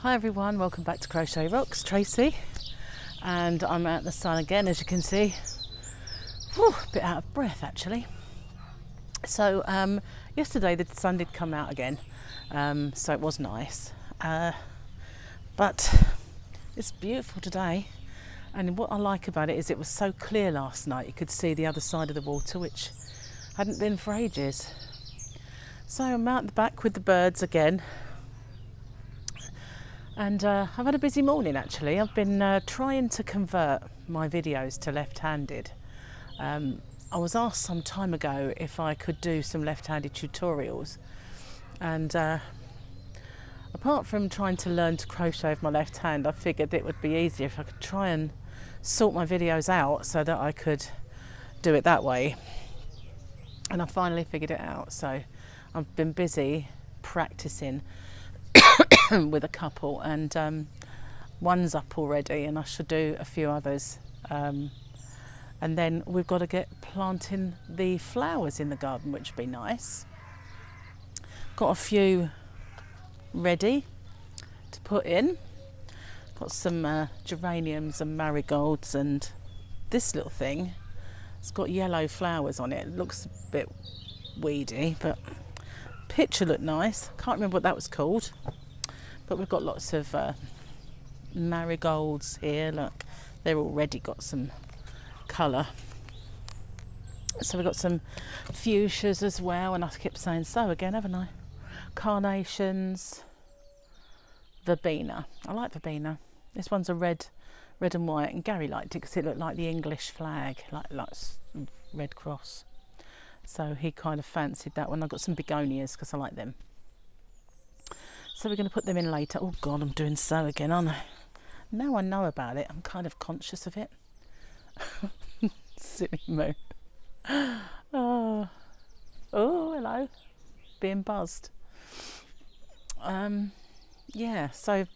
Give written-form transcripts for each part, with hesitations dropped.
Hi everyone, welcome back to Crochet Rocks, Tracy, and I'm out in the sun again, as you can see. Whew, a bit out of breath actually. So yesterday the sun did come out again, so it was nice, but it's beautiful today. And what I like about it is it was so clear last night, you could see the other side of the water, which hadn't been for ages. So I'm out the back with the birds again. And I've had a busy morning actually. I've been trying to convert my videos to left-handed. I was asked some time ago if I could do some left-handed tutorials, and apart from trying to learn to crochet with my left hand, I figured it would be easier if I could try and sort my videos out so that I could do it that way. And I finally figured it out, so I've been busy practicing with a couple, and one's up already and I should do a few others, and then we've got to get planting the flowers in the garden, which would be nice. Got a few ready to put in. Got some geraniums and marigolds, and this little thing, it's got yellow flowers on it. It looks a bit weedy, but picture looked nice. Can't remember what that was called. But we've got lots of marigolds here. Look, they've already got some colour. So we've got some fuchsias as well, and I kept saying so again, haven't I? Carnations, verbena. I like verbena. This one's a red and white, and Gary liked it because it looked like the English flag, like Red Cross. So he kind of fancied that one. I've got some begonias because I like them. So we're going to put them in later. Oh God, I'm doing so again, aren't I? Now I know about it, I'm kind of conscious of it. Silly moo. Oh, hello. Being buzzed. Yeah, so...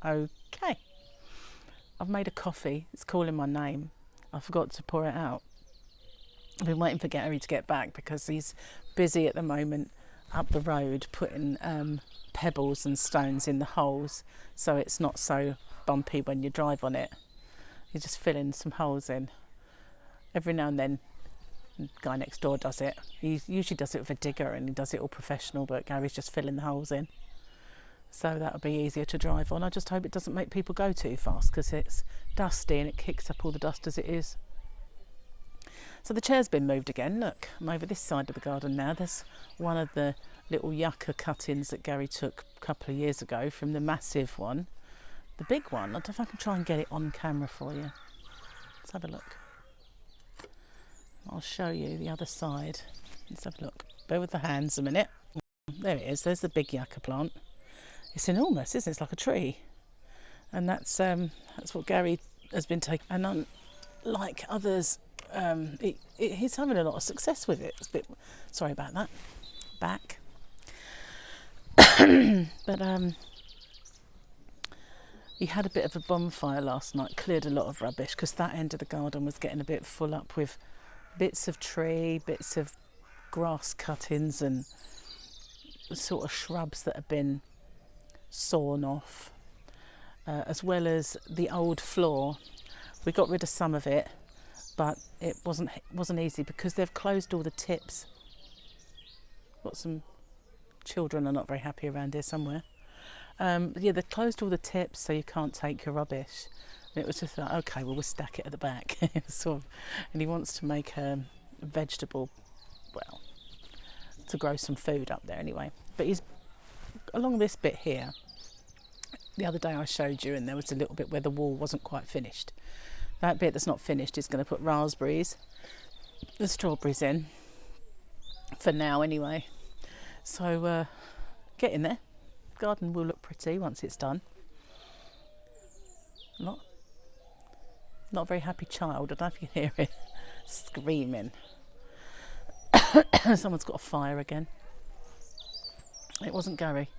Okay. I've made a coffee. It's calling my name. I forgot to pour it out. I've been waiting for Gary to get back because he's busy at the moment up the road putting pebbles and stones in the holes so it's not so bumpy when you drive on it. He's just filling some holes in. Every now and then the guy next door does it. He usually does it with a digger and he does it all professional, but Gary's just filling the holes in. So that'll be easier to drive on. I just hope it doesn't make people go too fast because it's dusty and it kicks up all the dust as it is. So the chair's been moved again. Look, I'm over this side of the garden now. There's one of the little yucca cuttings that Gary took a couple of years ago from the massive one. The big one, I don't know if I can try and get it on camera for you. Let's have a look. I'll show you the other side. Let's have a look. Bear with the hands a minute. There it is. There's the big yucca plant. It's enormous, isn't it? It's like a tree. And that's what Gary has been taking. And unlike others, he's having a lot of success with it. It's a bit, sorry about that, back. But he had a bit of a bonfire last night, cleared a lot of rubbish because that end of the garden was getting a bit full up with bits of tree, bits of grass cuttings and sort of shrubs that have been sawn off, as well as the old floor. We got rid of some of it, but it wasn't easy because they've closed all the tips. Got some children are not very happy around here somewhere. Yeah, they've closed all the tips so you can't take your rubbish. And it was just like, okay, well, we'll stack it at the back. Sort of, and he wants to make a vegetable, well, to grow some food up there anyway. But he's along this bit here. The other day I showed you, and there was a little bit where the wall wasn't quite finished. That bit that's not finished is going to put raspberries, the strawberries in, for now anyway. So get in there. Garden will look pretty once it's done. Not a very happy child. I don't know if you can hear it screaming. Someone's got a fire again. It wasn't Gary.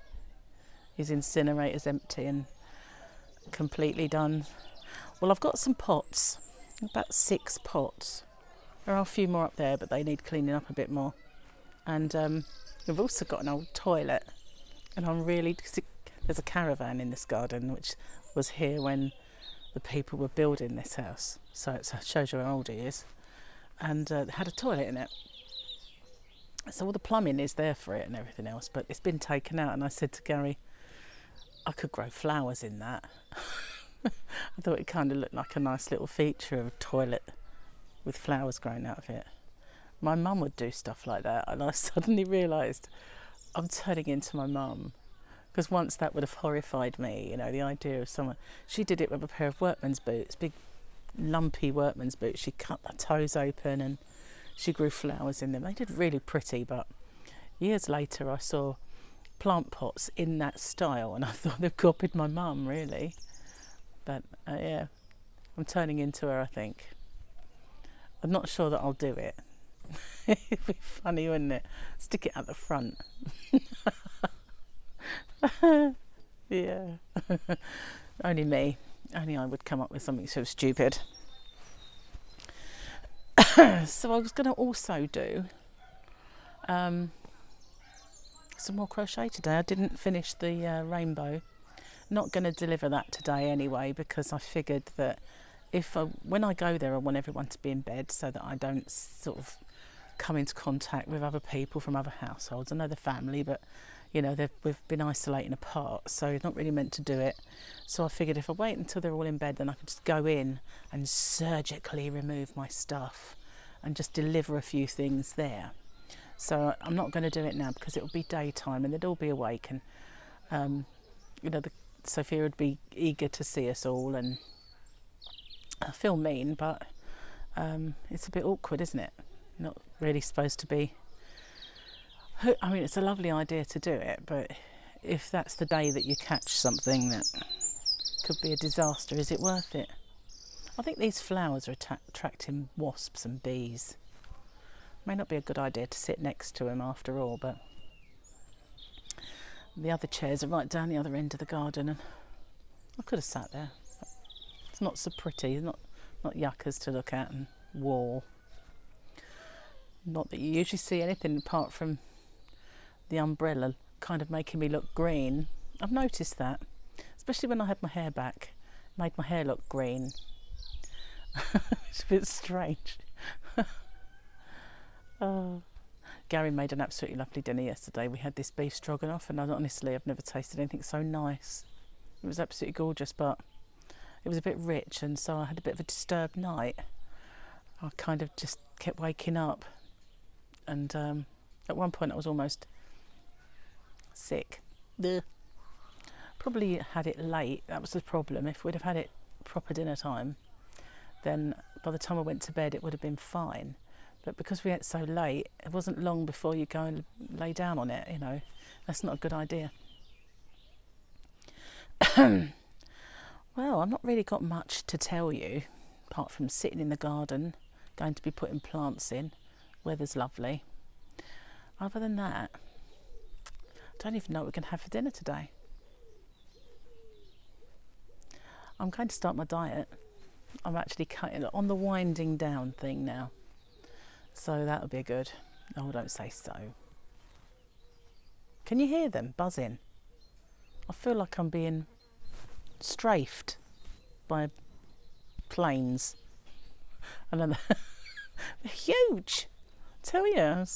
His incinerator's empty and completely done. Well, I've got some pots, about 6 pots. There are a few more up there, but they need cleaning up a bit more. And We've also got an old toilet, and there's a caravan in this garden which was here when the people were building this house, so it shows you how old it is, and it had a toilet in it. So all the plumbing is there for it and everything else, but it's been taken out, and I said to Gary, I could grow flowers in that. I thought it kind of looked like a nice little feature of a toilet with flowers growing out of it. My mum would do stuff like that, and I suddenly realised I'm turning into my mum, because once that would have horrified me, you know, the idea of someone. She did it with a pair of workman's boots, big lumpy workman's boots. She cut the toes open and she grew flowers in them. They did really pretty, but years later I saw plant pots in that style and I thought they've copied my mum, really. But yeah, I'm turning into her, I think. I'm not sure that I'll do it. It'd be funny, wouldn't it? Stick it at the front. Yeah. Only me. Only I would come up with something so stupid. So I was going to also do some more crochet today. I didn't finish the rainbow. Not going to deliver that today anyway, because I figured that when I go there, I want everyone to be in bed so that I don't sort of come into contact with other people from other households. I know the family, but you know, we've been isolating apart, so it's not really meant to do it. So I figured if I wait until they're all in bed, then I can just go in and surgically remove my stuff and just deliver a few things there. So I'm not going to do it now because it'll be daytime and they'd all be awake, and you know, Sophia would be eager to see us all, and I feel mean, but it's a bit awkward, isn't it? Not really supposed to be. I mean, it's a lovely idea to do it, but if that's the day that you catch something that could be a disaster, is it worth it? I think these flowers are attracting wasps and bees. May not be a good idea to sit next to them after all, but the other chairs are right down the other end of the garden, and I could have sat there. It's not so pretty, not yuccas to look at and wall. Not that you usually see anything apart from the umbrella kind of making me look green. I've noticed that, especially when I had my hair back. It made my hair look green. It's a bit strange. Gary made an absolutely lovely dinner yesterday. We had this beef stroganoff, and honestly, I've never tasted anything so nice. It was absolutely gorgeous, but it was a bit rich, and so I had a bit of a disturbed night. I kind of just kept waking up, and at one point I was almost sick. Blech. Probably had it late. That was the problem. If we'd have had it proper dinner time, then by the time I went to bed it would have been fine. But because we ate so late, it wasn't long before you go and lay down on it, you know. That's not a good idea. Well, I've not really got much to tell you, apart from sitting in the garden, going to be putting plants in. Weather's lovely. Other than that, I don't even know what we're going to have for dinner today. I'm going to start my diet. I'm actually cutting on the winding down thing now. So that'll be good. Oh, don't say so. Can you hear them buzzing? I feel like I'm being strafed by planes. And then they're huge. I tell you,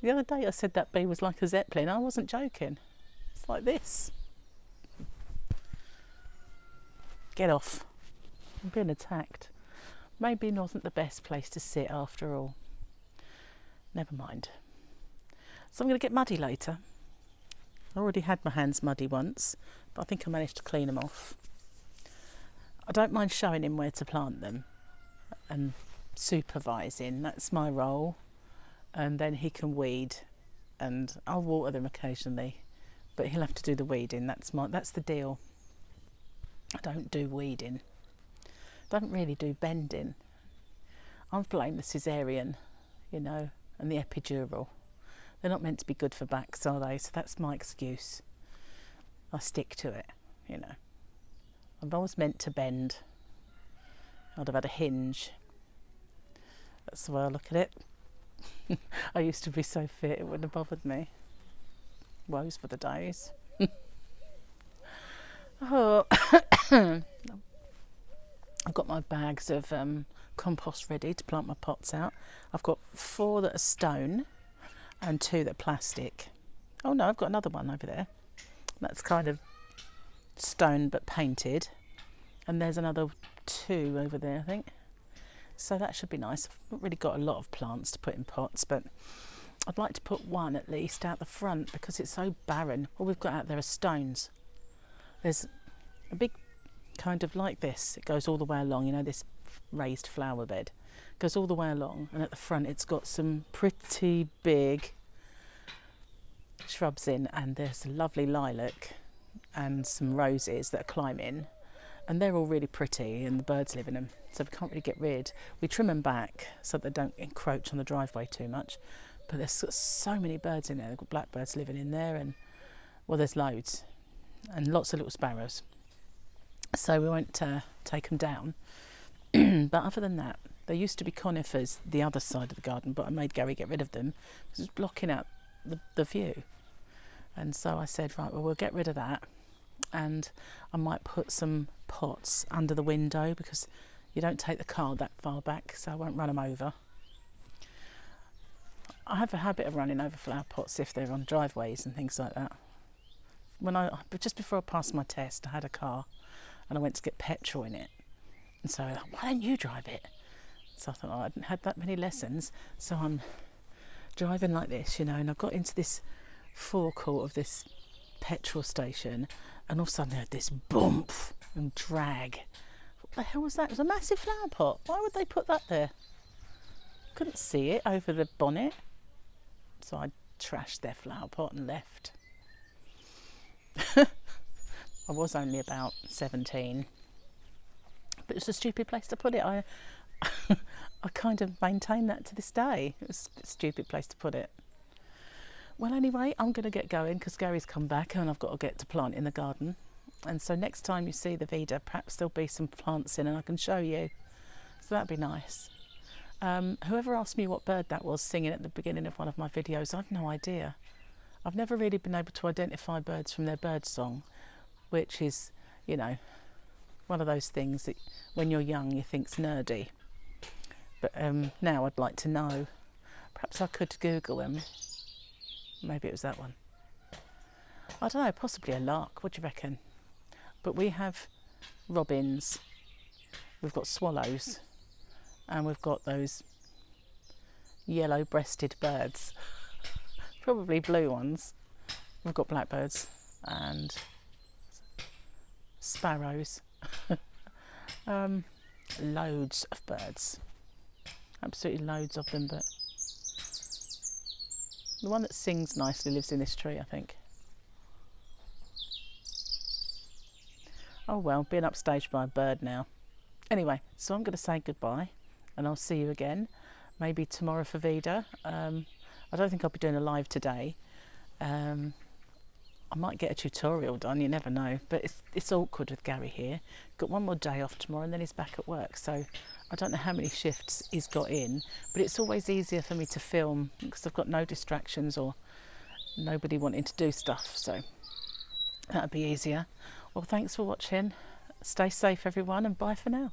the other day I said that bee was like a zeppelin. I wasn't joking. It's like this. Get off. I'm being attacked. Maybe wasn't the best place to sit after all. Never mind. So I'm going to get muddy later. I already had my hands muddy once, but I think I managed to clean them off. I don't mind showing him where to plant them and supervising. That's my role. And then he can weed, and I'll water them occasionally, but he'll have to do the weeding. That's the deal. I don't do weeding. Don't really do bending. I blame the cesarean, you know, and the epidural. They're not meant to be good for backs, are they? So that's my excuse. I stick to it, you know. I've always meant to bend. I'd have had a hinge. That's the way I look at it. I used to be so fit it wouldn't have bothered me. Woes for the days. Oh, I've got my bags of compost ready to plant my pots out. I've got 4 that are stone and 2 that are plastic. Oh no, I've got another one over there. That's kind of stone but painted. And there's another 2 over there, I think. So that should be nice. I've not really got a lot of plants to put in pots, but I'd like to put 1 at least out the front because it's so barren. All we've got out there are stones. There's a big kind of like this. It goes all the way along, you know, this raised flower bed. It goes all the way along, and at the front it's got some pretty big shrubs in, and there's a lovely lilac and some roses that are climbing, and they're all really pretty and the birds live in them, so we can't really get rid. We trim them back so that they don't encroach on the driveway too much, but there's so many birds in there. They've got blackbirds living in there, and well, there's loads and lots of little sparrows, so we won't take them down. But other than that, there used to be conifers the other side of the garden, but I made Gary get rid of them because it was blocking out the view. And so I said, right, well, we'll get rid of that, and I might put some pots under the window because you don't take the car that far back, so I won't run them over. I have a habit of running over flower pots if they're on driveways and things like that. Just before I passed my test, I had a car and I went to get petrol in it, and so I thought, why don't you drive it? So I thought, I hadn't had that many lessons, so I'm driving like this, you know, and I got into this forecourt of this petrol station, and all of a sudden I had this bump and drag. What the hell was that? It was a massive flower pot. Why would they put that there? Couldn't see it over the bonnet, so I trashed their flower pot and left. I was only about 17, but it's a stupid place to put it. I kind of maintain that to this day. It was a stupid place to put it. Well, anyway, I'm going to get going because Gary's come back and I've got to get to plant in the garden. And so next time you see the Veda, perhaps there'll be some plants in and I can show you. So that'd be nice. Whoever asked me what bird that was singing at the beginning of one of my videos, I've no idea. I've never really been able to identify birds from their bird song, which is, you know, one of those things that when you're young you think's nerdy. But now I'd like to know. Perhaps I could Google them. Maybe it was that one. I don't know, possibly a lark. What do you reckon? But we have robins, we've got swallows, and we've got those yellow-breasted birds. Probably blue ones. We've got blackbirds and sparrows. Loads of birds. Absolutely loads of them, but the one that sings nicely lives in this tree, I think. Oh well, being upstaged by a bird now. Anyway, so I'm going to say goodbye, and I'll see you again, maybe tomorrow for Veda. I don't think I'll be doing a live today. I might get a tutorial done, you never know, but it's awkward with Gary here. Got one more day off tomorrow and then he's back at work, so I don't know how many shifts he's got in, but it's always easier for me to film because I've got no distractions or nobody wanting to do stuff, so that'd be easier. Well, thanks for watching. Stay safe everyone, and bye for now.